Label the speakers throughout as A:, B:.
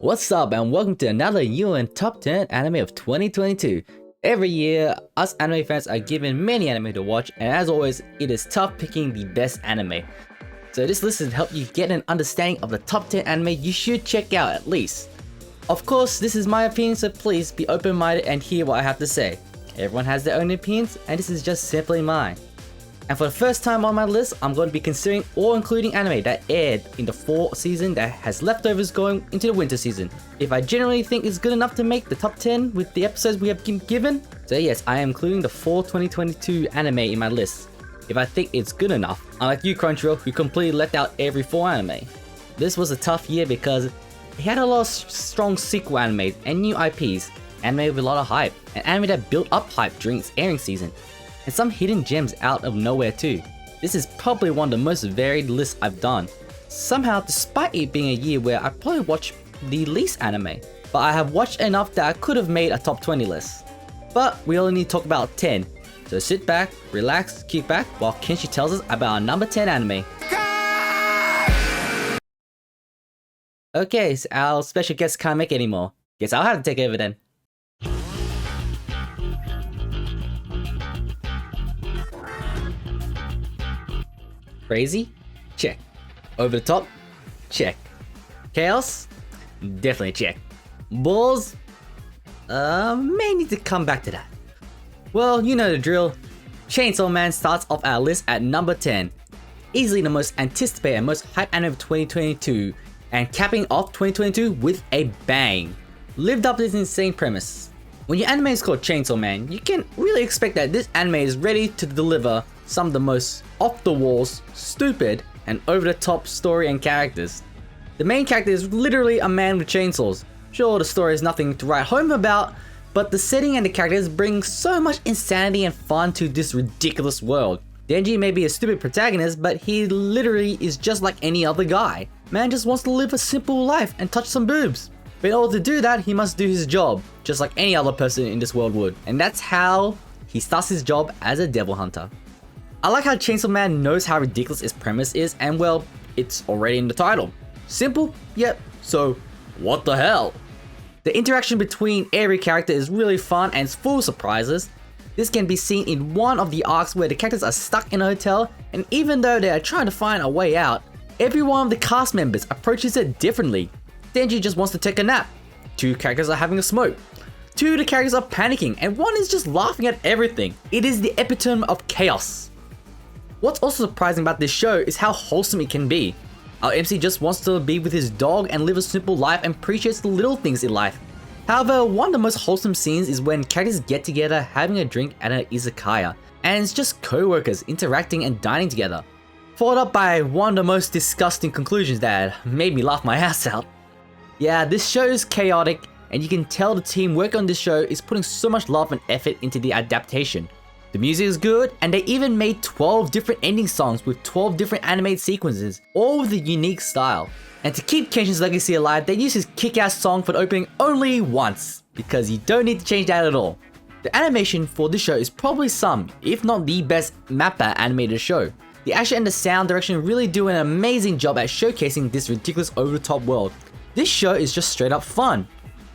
A: What's up and welcome to another Newin Top 10 Anime of 2022. Every year, us anime fans are given many anime to watch, and as always, it is tough picking the best anime. So this list will help you get an understanding of the top 10 anime you should check out at least. Of course, this is my opinion, so please be open-minded and hear what I have to say. Everyone has their own opinions, and this is just simply mine. And for the first time on my list, I'm going to be considering or including anime that aired in the fall season that has leftovers going into the winter season. If I generally think it's good enough to make the top 10 with the episodes we have been given, so yes, I am including the fall 2022 anime in my list. If I think it's good enough, unlike you Crunchyroll who completely left out every fall anime. This was a tough year because it had a lot of strong sequel animes and new IPs, anime with a lot of hype, and anime that built up hype during its airing season. And some hidden gems out of nowhere too. This is probably one of the most varied lists I've done. Somehow, despite it being a year where I probably watched the least anime, but I have watched enough that I could have made a top 20 list. But we only need to talk about 10, so sit back, relax, kick back while Kenshi tells us about our number 10 anime. Okay, so our special guest can't make it anymore. Guess I'll have to take over then. Crazy? Check. Over the top? Check. Chaos? Definitely check. Balls? May need to come back to that. Well, you know the drill. Chainsaw Man starts off our list at number 10. Easily the most anticipated and most hyped anime of 2022, and capping off 2022 with a bang. Lived up to this insane premise. When your anime is called Chainsaw Man, you can really expect that this anime is ready to deliver some of the most off-the-walls, stupid, and over-the-top story and characters. The main character is literally a man with chainsaws. Sure, the story is nothing to write home about, but the setting and the characters bring so much insanity and fun to this ridiculous world. Denji may be a stupid protagonist, but he literally is just like any other guy. Man just wants to live a simple life and touch some boobs. But in order to do that, he must do his job, just like any other person in this world would. And that's how he starts his job as a devil hunter. I like how Chainsaw Man knows how ridiculous its premise is, and well, it's already in the title. Simple? Yep. So, what the hell? The interaction between every character is really fun and it's full of surprises. This can be seen in one of the arcs where the characters are stuck in a hotel, and even though they are trying to find a way out, every one of the cast members approaches it differently. Denji just wants to take a nap. 2 characters are having a smoke. 2 of the characters are panicking, and 1 is just laughing at everything. It is the epitome of chaos. What's also surprising about this show is how wholesome it can be. Our MC just wants to be with his dog and live a simple life and appreciates the little things in life. However, one of the most wholesome scenes is when characters get together having a drink at an izakaya, and it's just co-workers interacting and dining together. Followed up by one of the most disgusting conclusions that made me laugh my ass out. Yeah, this show is chaotic, and you can tell the team working on this show is putting so much love and effort into the adaptation. The music is good, and they even made 12 different ending songs with 12 different animated sequences, all with a unique style. And to keep Kenshin's legacy alive, they used his kick-ass song for the opening only once, because you don't need to change that at all. The animation for this show is probably some, if not the best MAPPA animated show. The action and the sound direction really do an amazing job at showcasing this ridiculous over-the-top world. This show is just straight up fun.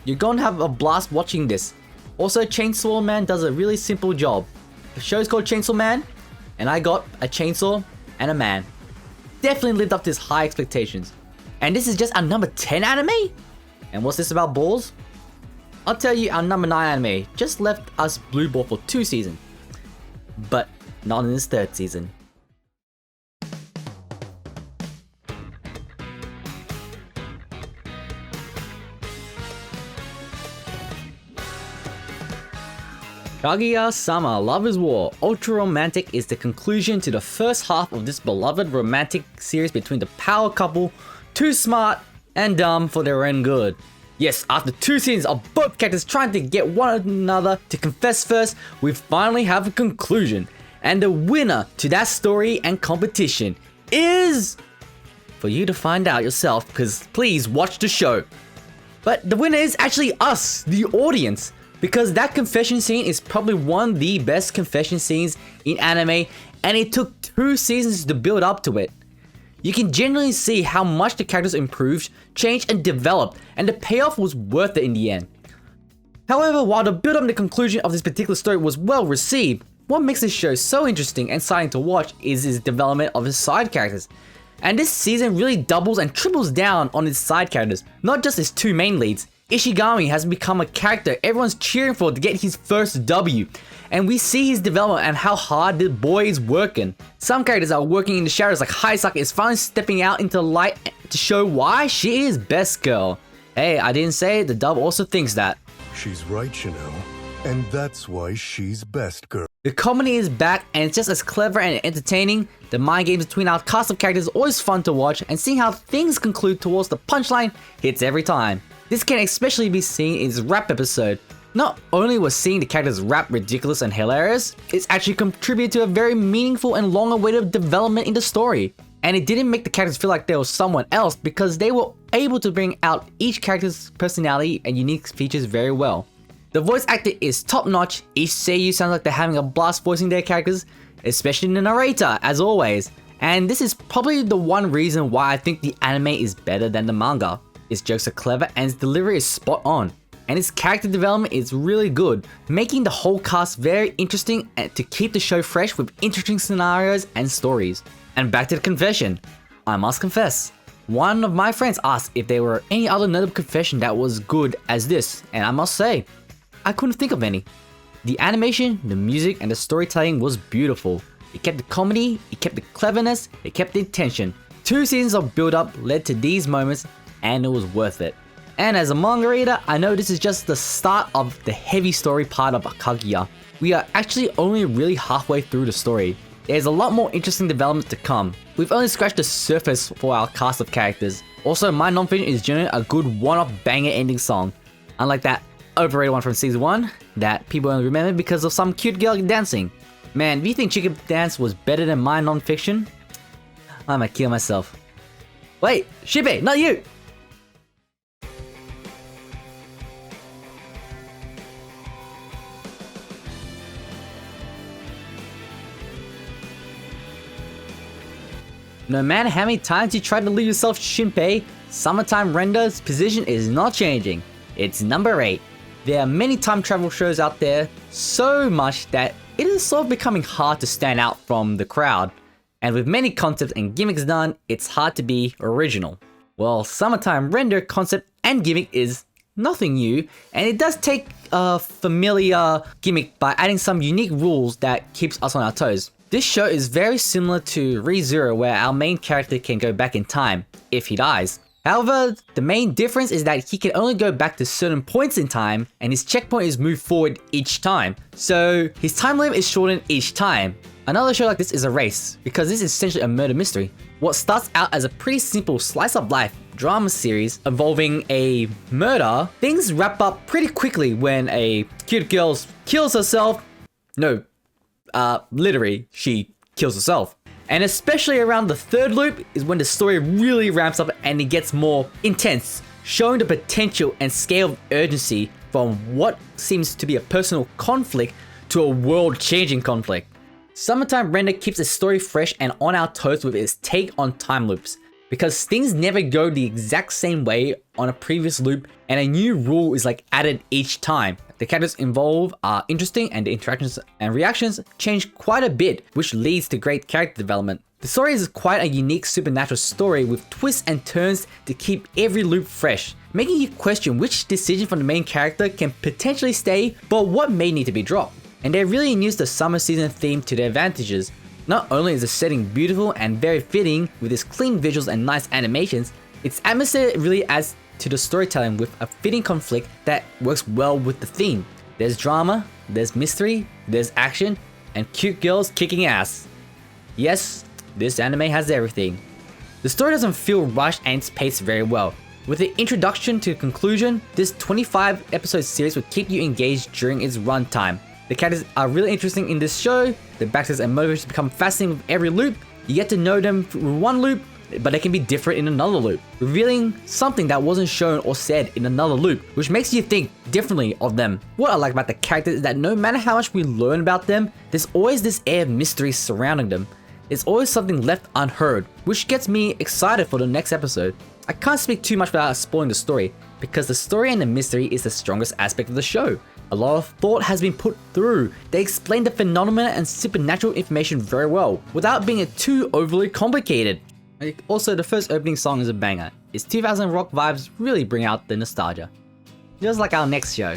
A: You're gonna have a blast watching this. Also, Chainsaw Man does a really simple job. The show is called Chainsaw Man, and I got a chainsaw and a man. Definitely lived up to his high expectations. And this is just our number 10 anime? And what's this about balls? I'll tell you, our number 9 anime just left us blue ball for 2 seasons. But not in this 3rd season. Kaguya-sama Love is War Ultra Romantic is the conclusion to the first half of this beloved romantic series between the power couple, too smart and dumb for their own good. Yes, after 2 seasons of both characters trying to get one another to confess first, we finally have a conclusion. And the winner to that story and competition is... for you to find out yourself, because please watch the show. But the winner is actually us, the audience. Because that confession scene is probably one of the best confession scenes in anime, and it took 2 seasons to build up to it. you can genuinely see how much the characters improved, changed, and developed, and the payoff was worth it in the end. However, while the build-up and the conclusion of this particular story was well received, what makes this show so interesting and exciting to watch is its development of its side characters. And this season really doubles and triples down on its side characters, not just its two main leads. Ishigami has become a character everyone's cheering for to get his first W, and we see his development and how hard the boy is working. Some characters are working in the shadows, like Haisaka is finally stepping out into the light to show why she is best girl. Hey, I didn't say it, the dub also thinks that.
B: She's right, you know, and that's why she's best girl.
A: The comedy is back and it's just as clever and entertaining. The mind games between our cast of characters is always fun to watch, and seeing how things conclude towards the punchline hits every time. This can especially be seen in its rap episode. Not only was seeing the characters rap ridiculous and hilarious, it's actually contributed to a very meaningful and long-awaited development in the story. And it didn't make the characters feel like they were someone else because they were able to bring out each character's personality and unique features very well. The voice acting is top-notch, each seiyuu sounds like they're having a blast voicing their characters, especially the narrator, as always. And this is probably the one reason why I think the anime is better than the manga. Its jokes are clever and its delivery is spot on. And its character development is really good, making the whole cast very interesting and to keep the show fresh with interesting scenarios and stories. And back to the confession. I must confess, one of my friends asked if there were any other notable confession that was good as this, and I must say, I couldn't think of any. The animation, the music, and the storytelling was beautiful. It kept the comedy, it kept the cleverness, it kept the intention. 2 seasons of build-up led to these moments, and it was worth it. And as a manga reader, I know this is just the start of the heavy story part of Kaguya. We are actually only really halfway through the story. There's a lot more interesting development to come. We've only scratched the surface for our cast of characters. Also, my non-fiction is generally a good one-off banger ending song. Unlike that overrated one from season 1, that people only remember because of some cute girl dancing. Man, do you think Chicken Dance was better than my non-fiction? I might kill myself. Wait, Shippy, not you! No matter how many times you try to leave yourself Shinpei, Summertime Render's position is not changing. It's number 8. There are many time travel shows out there, so much that it is sort of becoming hard to stand out from the crowd. And with many concepts and gimmicks done, it's hard to be original. Well, Summertime Render concept and gimmick is nothing new, and it does take a familiar gimmick by adding some unique rules that keeps us on our toes. This show is very similar to ReZero, where our main character can go back in time, if he dies. However, the main difference is that he can only go back to certain points in time, and his checkpoint is moved forward each time. So his time limit is shortened each time. Another show like this is Erase, because this is essentially a murder mystery. What starts out as a pretty simple slice of life drama series involving a murder, things wrap up pretty quickly when a cute girl kills herself. No, literally, she kills herself. And especially around the 3rd loop is when the story really ramps up and it gets more intense, showing the potential and scale of urgency from what seems to be a personal conflict to a world-changing conflict. Summertime Render keeps the story fresh and on our toes with its take on time loops, because things never go the exact same way on a previous loop and a new rule is like added each time. The characters involved are interesting and the interactions and reactions change quite a bit, which leads to great character development. The story is quite a unique supernatural story with twists and turns to keep every loop fresh, making you question which decision from the main character can potentially stay, but what may need to be dropped. And they really used the summer season theme to their advantages. Not only is the setting beautiful and very fitting with its clean visuals and nice animations, its atmosphere really adds to the storytelling with a fitting conflict that works well with the theme. There's drama, there's mystery, there's action, and cute girls kicking ass. Yes, this anime has everything. The story doesn't feel rushed and it's paced very well. With the introduction to conclusion, this 25 episode series will keep you engaged during its runtime. The characters are really interesting in this show, the backstories and motivations become fascinating with every loop. You get to know them through one loop, but they can be different in another loop, revealing something that wasn't shown or said in another loop, which makes you think differently of them. What I like about the characters is that no matter how much we learn about them, there's always this air of mystery surrounding them. There's always something left unheard, which gets me excited for the next episode. I can't speak too much without spoiling the story, because the story and the mystery is the strongest aspect of the show. A lot of thought has been put through. They explain the phenomena and supernatural information very well, without being too overly complicated. Also, the first opening song is a banger. Its 2000 rock vibes really bring out the nostalgia. Just like our next show.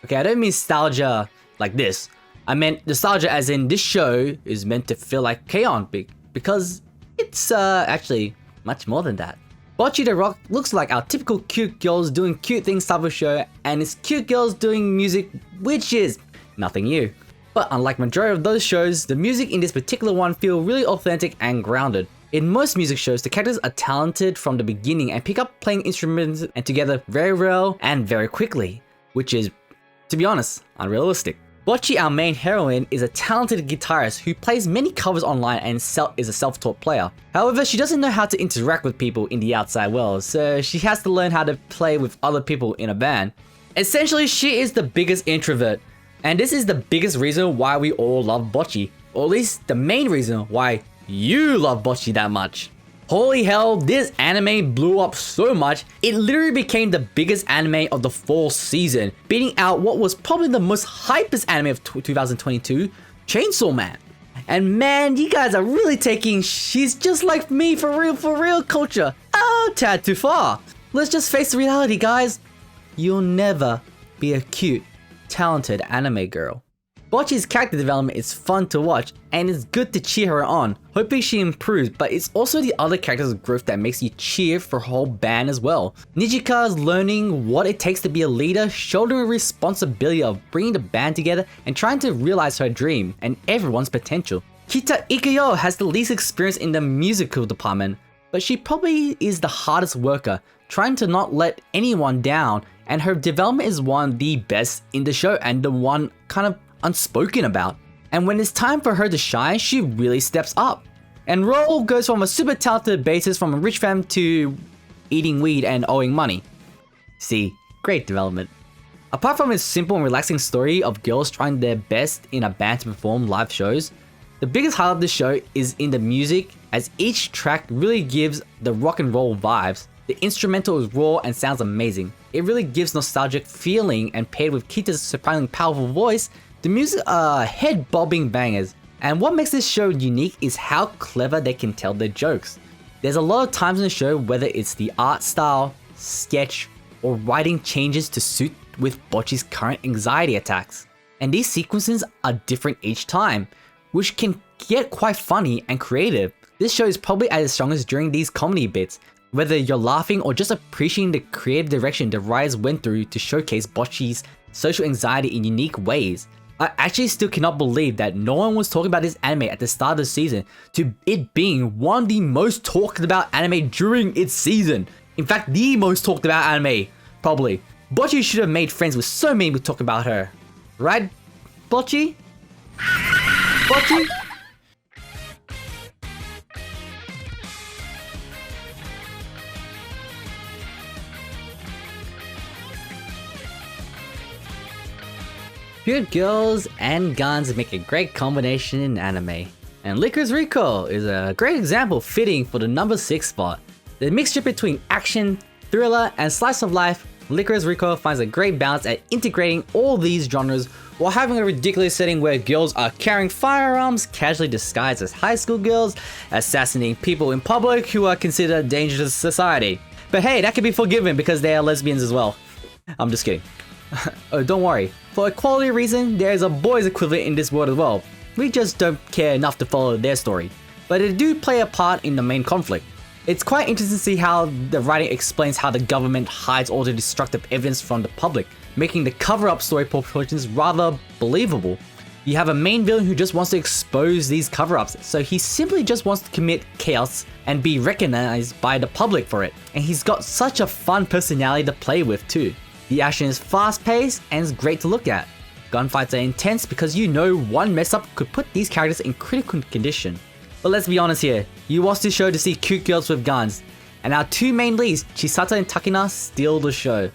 A: Okay, I don't mean nostalgia like this. I meant nostalgia as in this show is meant to feel like K-On! Because it's actually much more than that. Bocce the Rock looks like our typical cute girls doing cute things type of show, and it's cute girls doing music, which is nothing new. But unlike majority of those shows, the music in this particular one feel really authentic and grounded. In most music shows, the characters are talented from the beginning and pick up playing instruments and together very well and very quickly, which is, to be honest, unrealistic. Bocce, our main heroine, is a talented guitarist who plays many covers online and is a self-taught player. However, she doesn't know how to interact with people in the outside world, so she has to learn how to play with other people in a band. Essentially, she is the biggest introvert, and this is the biggest reason why we all love Bocce, or at least the main reason why you love Bocce that much. Holy hell, this anime blew up so much, it literally became the biggest anime of the fall season, beating out what was probably the most hypest anime of 2022, Chainsaw Man. And man, you guys are really taking "she's just like me for real culture a tad too far. Let's just face the reality, guys. You'll never be a cute, talented anime girl. Bocce's character development is fun to watch, and it's good to cheer her on, hoping she improves, but it's also the other characters' growth that makes you cheer for her whole band as well. Nijika's learning what it takes to be a leader, shouldering the responsibility of bringing the band together and trying to realize her dream and everyone's potential. Kita Ikuyo has the least experience in the musical department, but she probably is the hardest worker, trying to not let anyone down, and her development is one of the best in the show and the one kind of unspoken about. And when it's time for her to shine, she really steps up. And Ro goes from a super talented bassist from a rich fam to eating weed and owing money. See, great development. Apart from its simple and relaxing story of girls trying their best in a band to perform live shows, the biggest highlight of the show is in the music, as each track really gives the rock and roll vibes. The instrumental is raw and sounds amazing. It really gives nostalgic feeling, and paired with Kita's surprisingly powerful voice, the music are head-bobbing bangers. And what makes this show unique is how clever they can tell their jokes. There's a lot of times in the show, whether it's the art style, sketch, or writing changes to suit with Bocce's current anxiety attacks. And these sequences are different each time, which can get quite funny and creative. This show is probably at its strongest during these comedy bits, whether you're laughing or just appreciating the creative direction the writers went through to showcase Bocce's social anxiety in unique ways. I actually still cannot believe that no one was talking about this anime at the start of the season, to it being one of the most talked about anime during its season. In fact, the most talked about anime, probably. Bocce should have made friends with so many who talk about her. Right, Bocce? Bocce? Cute girls and guns make a great combination in anime, and Licorice Recall is a great example fitting for the number 6 spot. The mixture between action, thriller, and slice of life, Licorice Recall finds a great balance at integrating all these genres while having a ridiculous setting where girls are carrying firearms, casually disguised as high school girls, assassinating people in public who are considered dangerous to society. But hey, that can be forgiven because they are lesbians as well. I'm just kidding. Oh, don't worry. For a quality reason, there is a boys equivalent in this world as well. We just don't care enough to follow their story. But they do play a part in the main conflict. It's quite interesting to see how the writing explains how the government hides all the destructive evidence from the public, making the cover-up story proportions rather believable. You have a main villain who just wants to expose these cover-ups, so he simply just wants to commit chaos and be recognized by the public for it. And he's got such a fun personality to play with too. The action is fast-paced and is great to look at. Gunfights are intense because you know one mess up could put these characters in critical condition. But let's be honest here, you watch this show to see cute girls with guns, and our two main leads, Chisato and Takina, steal the show.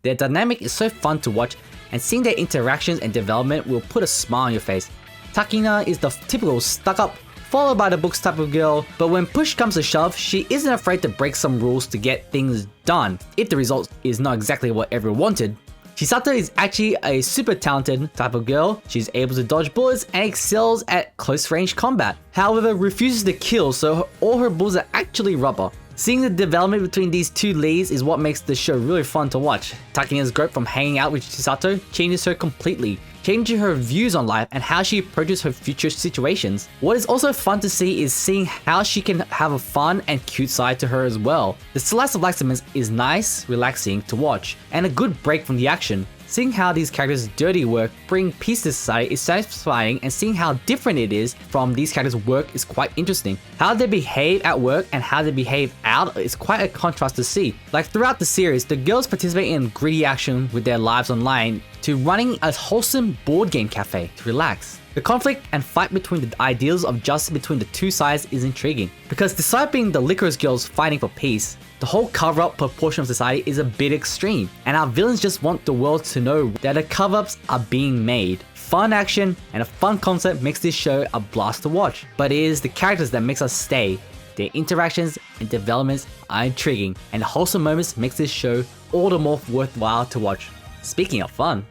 A: Their dynamic is so fun to watch, and seeing their interactions and development will put a smile on your face. Takina is the typical stuck-up, followed by the books type of girl, but when push comes to shove, she isn't afraid to break some rules to get things done, if the result is not exactly what everyone wanted. Chisato is actually a super talented type of girl. She's able to dodge bullets and excels at close range combat. However, refuses to kill, so all her bullets are actually rubber. Seeing the development between these two leads is what makes the show really fun to watch. Takina's growth from hanging out with Chisato changes her completely, changing her views on life and how she approaches her future situations. What is also fun to see is seeing how she can have a fun and cute side to her as well. The slice of life segments is nice, relaxing to watch, and a good break from the action. Seeing how these characters' dirty work bring peace to society is satisfying, and seeing how different it is from these characters' work is quite interesting. How they behave at work and how they behave out is quite a contrast to see. Like throughout the series, the girls participate in gritty action with their lives online to running a wholesome board game cafe to relax. The conflict and fight between the ideals of justice between the two sides is intriguing, because despite being the licorice girls fighting for peace, the whole cover-up proportion of society is a bit extreme, and our villains just want the world to know that the cover-ups are being made. Fun action and a fun concept makes this show a blast to watch, but it is the characters that makes us stay. Their interactions and developments are intriguing, and the wholesome moments makes this show all the more worthwhile to watch. Speaking of fun,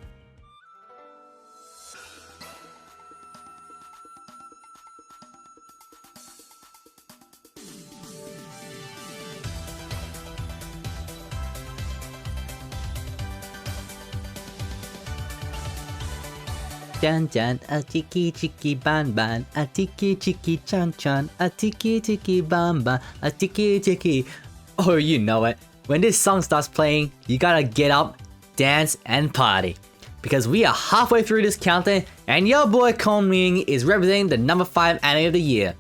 A: Chan chan, a tiki tiki ban ban, a tiki tiki chan chan, a tiki tiki ban ban, a tiki tiki. Oh, you know it. When this song starts playing, you gotta get up, dance, and party. Because we are halfway through this countdown, and your boy Kongming is representing the number 5 anime of the year.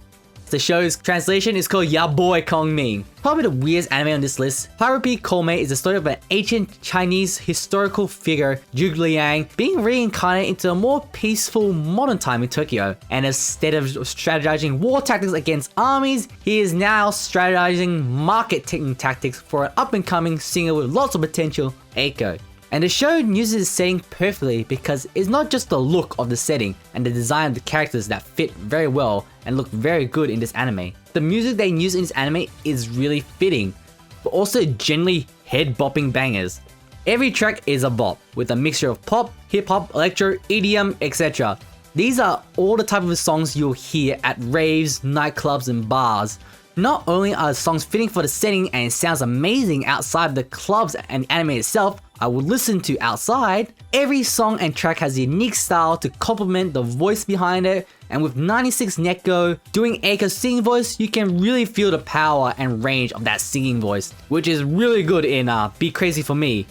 A: The show's translation is called Ya Boy Kongming. Probably the weirdest anime on this list, Harupi Kome is the story of an ancient Chinese historical figure, Zhuge Liang, being reincarnated into a more peaceful modern time in Tokyo. And instead of strategizing war tactics against armies, he is now strategizing marketing tactics for an up-and-coming singer with lots of potential, Eiko. And the show uses the setting perfectly because it's not just the look of the setting and the design of the characters that fit very well and look very good in this anime. The music they use in this anime is really fitting, but also generally head-bopping bangers. Every track is a bop, with a mixture of pop, hip-hop, electro, EDM, etc. These are all the type of songs you'll hear at raves, nightclubs, and bars. Not only are the songs fitting for the setting and it sounds amazing outside of the clubs and anime itself, I would listen to outside, every song and track has a unique style to complement the voice behind it, and with 96 Neko doing Eiko's singing voice, you can really feel the power and range of that singing voice, which is really good in Be Crazy For Me.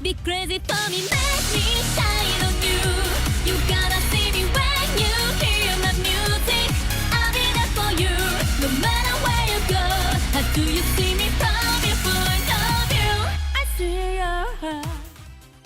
C: Be crazy for me, make me shine on you. You gotta see me when you hear my music. I'll be there for you, no matter where you go. How do you see me from your point of view? I see you.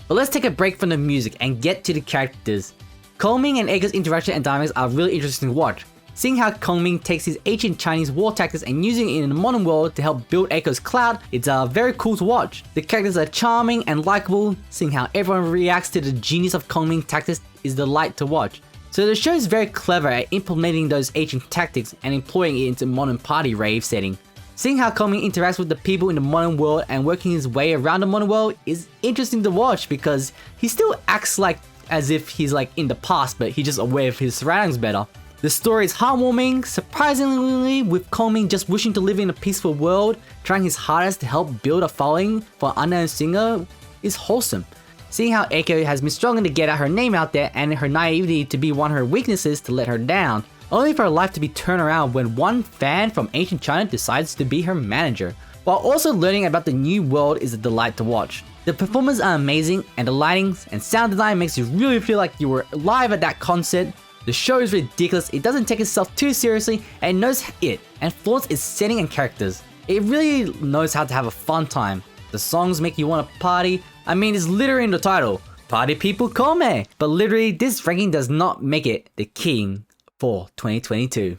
A: But let's take a break from the music and get to the characters. Kongming and Eiko's interaction and dynamics are really interesting to watch. Seeing how Kongming takes his ancient Chinese war tactics and using it in the modern world to help build Eiko's clout, it's very cool to watch. The characters are charming and likable. Seeing how everyone reacts to the genius of Kongming tactics is the delight to watch. So the show is very clever at implementing those ancient tactics and employing it into modern party rave setting. Seeing how Kongming interacts with the people in the modern world and working his way around the modern world is interesting to watch because he still acts like as if he's like in the past, but he's just aware of his surroundings better. The story is heartwarming, surprisingly, with Kongming just wishing to live in a peaceful world, trying his hardest to help build a following for an unknown singer is wholesome. Seeing how Eiko has been struggling to get her name out there and her naivety to be one of her weaknesses to let her down, only for her life to be turned around when one fan from ancient China decides to be her manager. While also learning about the new world is a delight to watch. The performances are amazing, and the lighting and sound design makes you really feel like you were live at that concert. The show is ridiculous, it doesn't take itself too seriously, and knows it, and flaunts its setting and characters. It really knows how to have a fun time. The songs make you want to party. I mean, it's literally in the title, Party People Come! But literally, this ranking does not make it the king for 2022.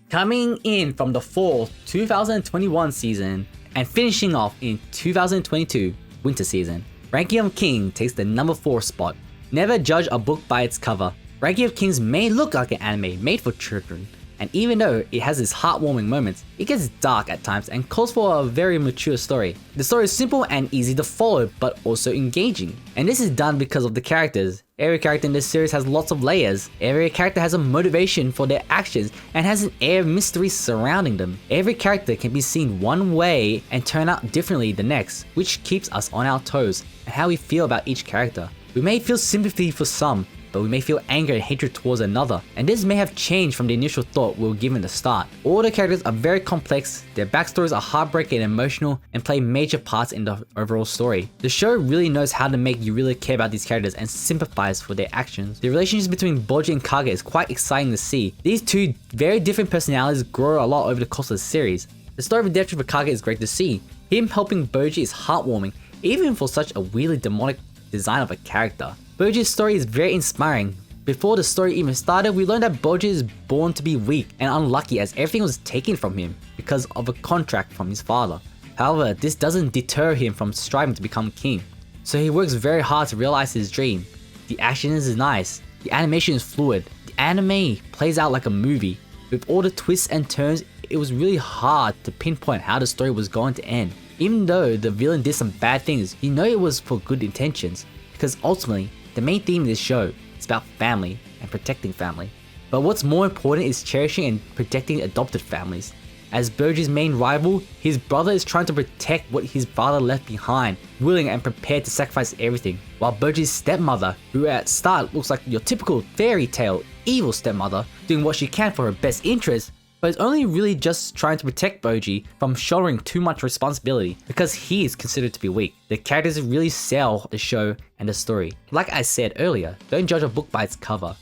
A: Coming in from the fall 2021 season and finishing off in 2022 winter season, Ranking of King takes the number 4 spot. Never judge a book by its cover. Ranking of Kings may look like an anime made for children, and even though it has its heartwarming moments, it gets dark at times and calls for a very mature story. The story is simple and easy to follow, but also engaging. And this is done because of the characters. Every character in this series has lots of layers. Every character has a motivation for their actions and has an air of mystery surrounding them. Every character can be seen one way and turn out differently the next, which keeps us on our toes and how we feel about each character. We may feel sympathy for some, but we may feel anger and hatred towards another, and this may have changed from the initial thought we were given at the start. All the characters are very complex, their backstories are heartbreaking and emotional, and play major parts in the overall story. The show really knows how to make you really care about these characters and sympathize for their actions. The relationship between Boji and Kage is quite exciting to see. These two very different personalities grow a lot over the course of the series. The story of redemption for Kage is great to see. Him helping Boji is heartwarming, even for such a weirdly demonic design of a character. Boji's story is very inspiring. Before the story even started, we learned that Boji is born to be weak and unlucky as everything was taken from him because of a contract from his father. However, this doesn't deter him from striving to become king. So he works very hard to realize his dream. The action is nice, the animation is fluid, the anime plays out like a movie. With all the twists and turns, it was really hard to pinpoint how the story was going to end. Even though the villain did some bad things, you know it was for good intentions, because ultimately, the main theme of this show is about family and protecting family. But what's more important is cherishing and protecting adopted families. As Boji's main rival, his brother is trying to protect what his father left behind, willing and prepared to sacrifice everything. While Boji's stepmother, who at start looks like your typical fairy tale evil stepmother, doing what she can for her best interest, but is only really just trying to protect Boji from shouldering too much responsibility because he is considered to be weak. The characters really sell the show and the story. Like I said earlier, don't judge a book by its cover.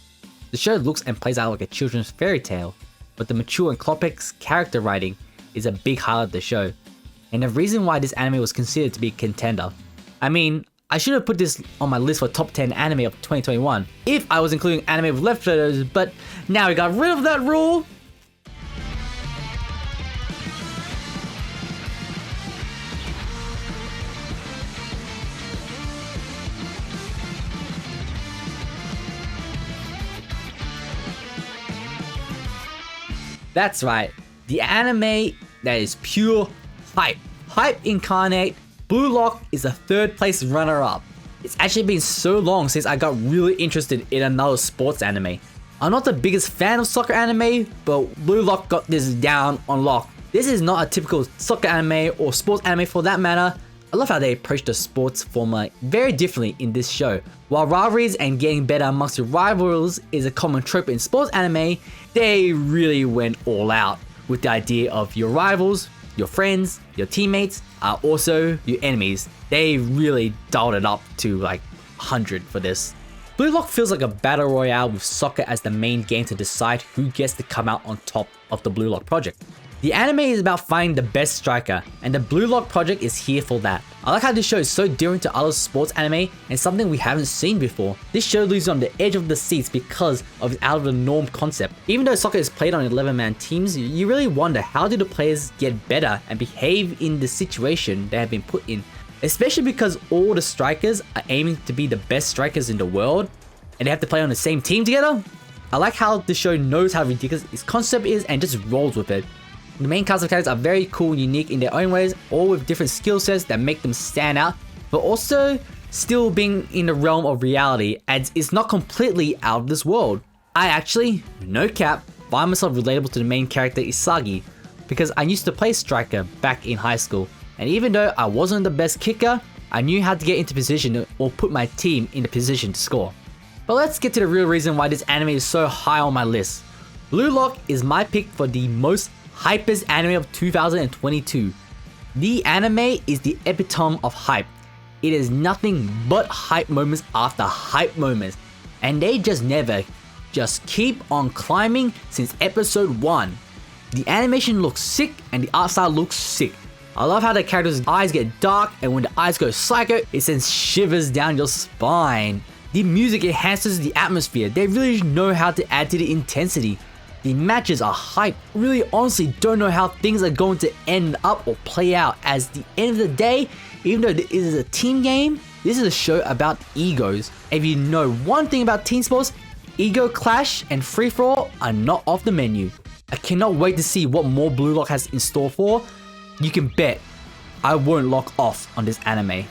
A: The show looks and plays out like a children's fairy tale, but the mature and complex character writing is a big highlight of the show, and the reason why this anime was considered to be a contender. I mean, I should have put this on my list for top 10 anime of 2021 if I was including anime with leftovers, but now we got rid of that rule. That's right, the anime that is pure hype. Hype incarnate, Blue Lock is a 3rd place runner-up. It's actually been so long since I got really interested in another sports anime. I'm not the biggest fan of soccer anime, but Blue Lock got this down on lock. This is not a typical soccer anime or sports anime for that matter. I love how they approach the sports formula very differently in this show. While rivalries and getting better amongst your rivals is a common trope in sports anime, they really went all out with the idea of your rivals, your friends, your teammates are also your enemies. They really dialed it up to like 100 for this. Blue Lock feels like a battle royale with soccer as the main game to decide who gets to come out on top of the Blue Lock project. The anime is about finding the best striker, and the Blue Lock project is here for that. I like how this show is so different to other sports anime and something we haven't seen before. This show leaves you on the edge of the seats because of its out of the norm concept. Even though soccer is played on 11-man teams, you really wonder how do the players get better and behave in the situation they have been put in. Especially because all the strikers are aiming to be the best strikers in the world and they have to play on the same team together. I like how the show knows how ridiculous its concept is and just rolls with it. The main cast of characters are very cool and unique in their own ways, all with different skill sets that make them stand out, but also still being in the realm of reality as it's not completely out of this world. I actually, no cap, find myself relatable to the main character Isagi because I used to play striker back in high school, and even though I wasn't the best kicker, I knew how to get into position or put my team in the position to score. But let's get to the real reason why this anime is so high on my list. Blue Lock is my pick for the most hypest anime of 2022. The anime is the epitome of hype. It is nothing but hype moments after hype moments, and they just never just keep on climbing since episode 1. The animation looks sick and the art style looks sick. I love how the characters' eyes get dark, and when the eyes go psycho, it sends shivers down your spine. The music enhances the atmosphere. They really know how to add to the intensity. The matches are hype. Really honestly don't know how things are going to end up or play out, as the end of the day, even though this is a team game, this is a show about egos. If you know one thing about team sports, ego clash and free-for-all are not off the menu. I cannot wait to see what more Blue Lock has in store for. You can bet I won't lock off on this anime.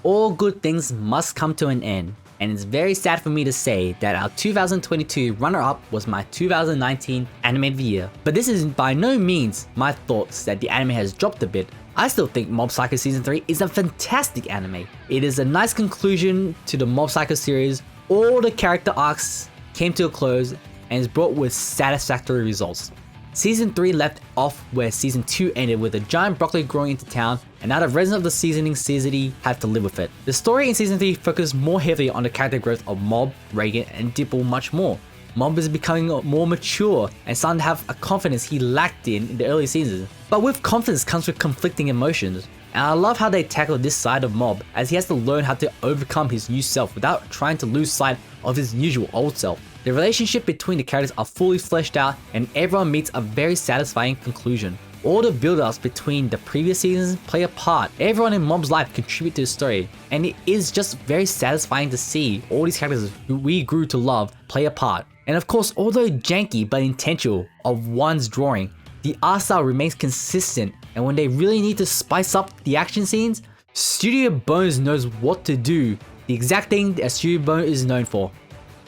A: All good things must come to an end, and it's very sad for me to say that our 2022 runner-up was my 2019 Anime of the Year. But this is by no means my thoughts that the anime has dropped a bit. I still think Mob Psycho Season 3 is a fantastic anime. It is a nice conclusion to the Mob Psycho series. All the character arcs came to a close and is brought with satisfactory results. Season 3 left off where Season 2 ended with a giant broccoli growing into town, and now the residents of the seasoning city have to live with it. The story in Season 3 focused more heavily on the character growth of Mob, Reagan, and Dipple much more. Mob is becoming more mature and starting to have a confidence he lacked in the early seasons. But with confidence comes with conflicting emotions. And I love how they tackle this side of Mob, as he has to learn how to overcome his new self without trying to lose sight of his usual old self. The relationship between the characters are fully fleshed out, and everyone meets a very satisfying conclusion. All the build-ups between the previous seasons play a part. Everyone in Mob's life contribute to the story, and it is just very satisfying to see all these characters who we grew to love play a part. And of course, although janky but intentional of one's drawing, the art style remains consistent, and when they really need to spice up the action scenes, Studio Bones knows what to do. The exact thing that Studio Bones is known for: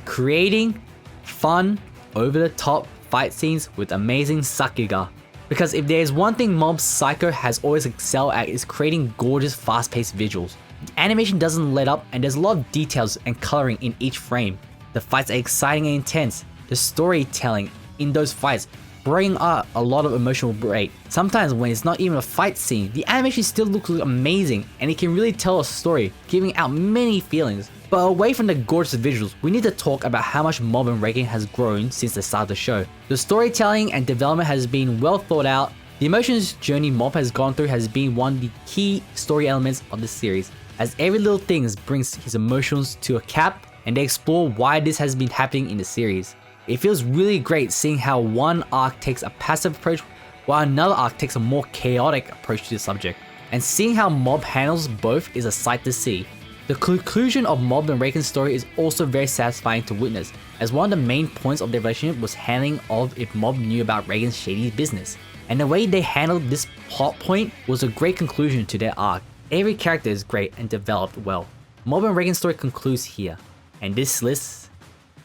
A: creating fun, over-the-top fight scenes with amazing sakuga. Because if there's one thing Mob Psycho has always excelled at, is creating gorgeous fast-paced visuals. The animation doesn't let up, and there's a lot of details and coloring in each frame. The fights are exciting and intense. The storytelling in those fights bring out a lot of emotional weight. Sometimes when it's not even a fight scene, the animation still looks amazing, and it can really tell a story, giving out many feelings. But away from the gorgeous visuals, we need to talk about how much Mob and Reagan has grown since the start of the show. The storytelling and development has been well thought out. The emotions journey Mob has gone through has been one of the key story elements of the series, as every little thing brings his emotions to a cap, and they explore why this has been happening in the series. It feels really great seeing how one arc takes a passive approach while another arc takes a more chaotic approach to the subject, and seeing how Mob handles both is a sight to see. The conclusion of Mob and Reagan's story is also very satisfying to witness, as one of the main points of their relationship was handling of if Mob knew about Reagan's shady business, and the way they handled this plot point was a great conclusion to their arc. Every character is great and developed well. Mob and Reagan's story concludes here, and this list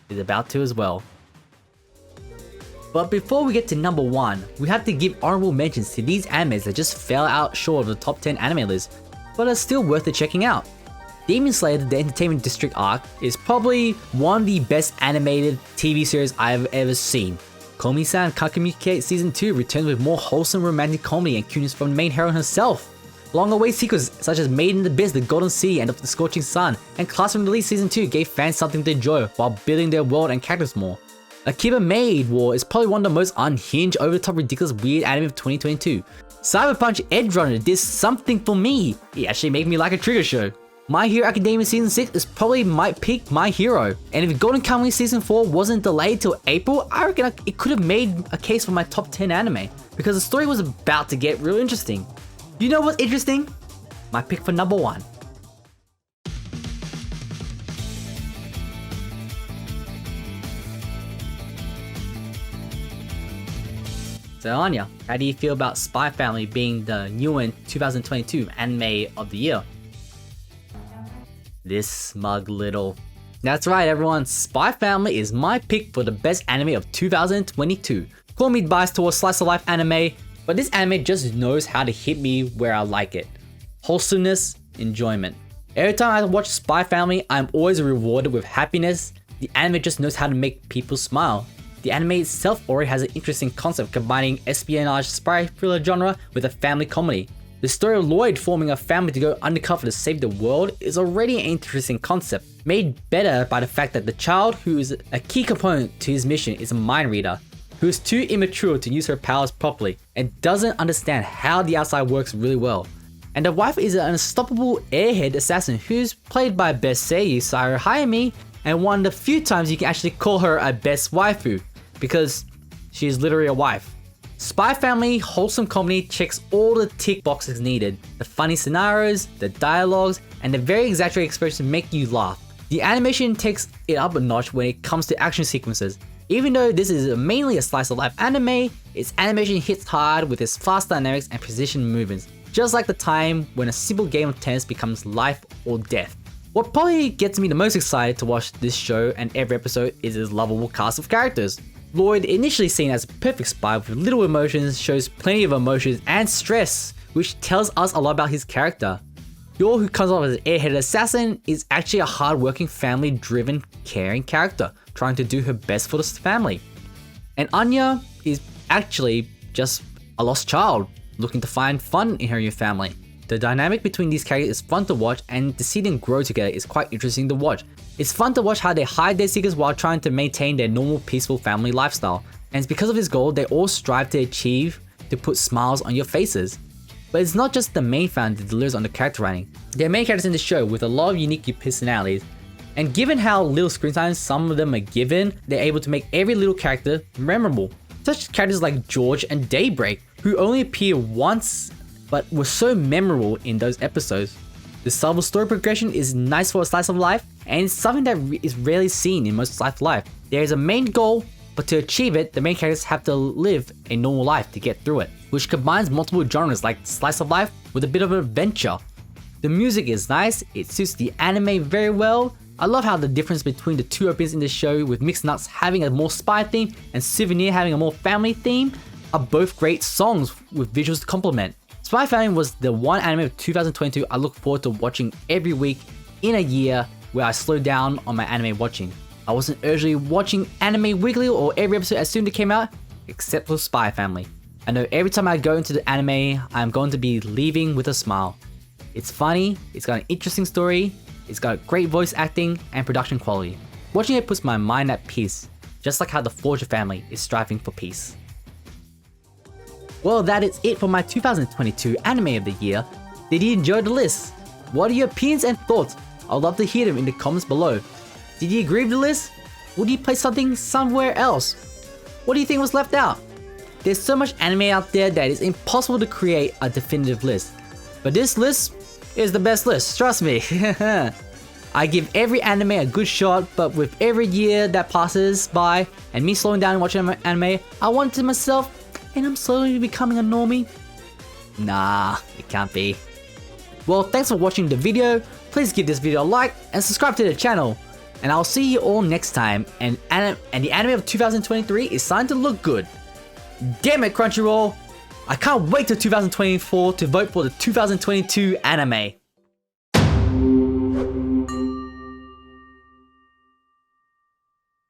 A: is about to as well. But before we get to number 1, we have to give honorable mentions to these animes that just fell out short of the top 10 anime list, but are still worth checking out. Demon Slayer: The Entertainment District arc is probably one of the best animated TV series I've ever seen. Komi-san Kakumikate Season 2 returns with more wholesome romantic comedy and cuteness from the main heroine herself. Long-awaited sequels such as Made in the Abyss, The Golden Sea, and The Scorching Sun, and Classroom Release Season 2 gave fans something to enjoy while building their world and characters more. Akiba Maid War is probably one of the most unhinged, over-the-top, ridiculous, weird anime of 2022. Cyberpunch Edge Runner did something for me. It actually made me like a trigger show. My Hero Academia Season 6 is probably my peak My Hero. And if Golden Kamuy Season 4 wasn't delayed till April, I reckon it could have made a case for my top 10 anime, because the story was about to get real interesting. You know what's interesting? My pick for number 1. So Anya, how do you feel about Spy Family being the Newin 2022 Anime of the Year? This smug little... That's right everyone, Spy Family is my pick for the best anime of 2022. Call me biased towards slice of life anime, but this anime just knows how to hit me where I like it. Wholesomeness, enjoyment. Every time I watch Spy Family, I'm always rewarded with happiness. The anime just knows how to make people smile. The anime itself already has an interesting concept combining espionage spy thriller genre with a family comedy. The story of Lloyd forming a family to go undercover to save the world is already an interesting concept, made better by the fact that the child who is a key component to his mission is a mind reader, who is too immature to use her powers properly and doesn't understand how the outside works really well. And the wife is an unstoppable airhead assassin who's played by best seiyuu Sairo Hayami, and one of the few times you can actually call her a best waifu, because she is literally a wife. Spy Family wholesome comedy checks all the tick boxes needed. The funny scenarios, the dialogues, and the very exaggerated expressions make you laugh. The animation takes it up a notch when it comes to action sequences. Even though this is mainly a slice of life anime, its animation hits hard with its fast dynamics and precision movements, just like the time when a simple game of tennis becomes life or death. What probably gets me the most excited to watch this show and every episode is its lovable cast of characters. Lloyd, initially seen as a perfect spy with little emotions, shows plenty of emotions and stress, which tells us a lot about his character. Yor, who comes off as an airheaded assassin, is actually a hard-working, family-driven, caring character, trying to do her best for the family. And Anya is actually just a lost child, looking to find fun in her new family. The dynamic between these characters is fun to watch, and to see them grow together is quite interesting to watch. It's fun to watch how they hide their secrets while trying to maintain their normal peaceful family lifestyle. And it's because of this goal they all strive to achieve to put smiles on your faces. But it's not just the main family that delivers on the character writing. There are many characters in the show with a lot of unique personalities. And given how little screen time some of them are given, they're able to make every little character memorable. Such characters like George and Daybreak, who only appear once but were so memorable in those episodes. The subtle story progression is nice for a slice of life, and it's something that is rarely seen in most slice of life. There is a main goal, but to achieve it, the main characters have to live a normal life to get through it, which combines multiple genres like slice of life with a bit of an adventure. The music is nice, it suits the anime very well. I love how the difference between the two openings in the show, with Mixed Nuts having a more spy theme and Souvenir having a more family theme, are both great songs with visuals to complement. Spy Family was the one anime of 2022 I look forward to watching every week in a year where I slowed down on my anime watching. I wasn't urgently watching anime weekly or every episode as soon as it came out, except for Spy Family. I know every time I go into the anime, I'm going to be leaving with a smile. It's funny, it's got an interesting story, it's got great voice acting and production quality. Watching it puts my mind at peace, just like how the Forger family is striving for peace. Well, that is it for my 2022 anime of the year. Did you enjoy the list? What are your opinions and thoughts? I'd love to hear them in the comments below. Did you agree with the list? Would you play something somewhere else? What do you think was left out? There's so much anime out there that it's impossible to create a definitive list. But this list is the best list, trust me. I give every anime a good shot, but with every year that passes by and me slowing down and watching anime, I wonder to myself, and I'm slowly becoming a normie? Nah, it can't be. Well, thanks for watching the video. Please give this video a like and subscribe to the channel. And I'll see you all next time. And the anime of 2023 is starting to look good. Damn it, Crunchyroll! I can't wait till 2024 to vote for the 2022 anime.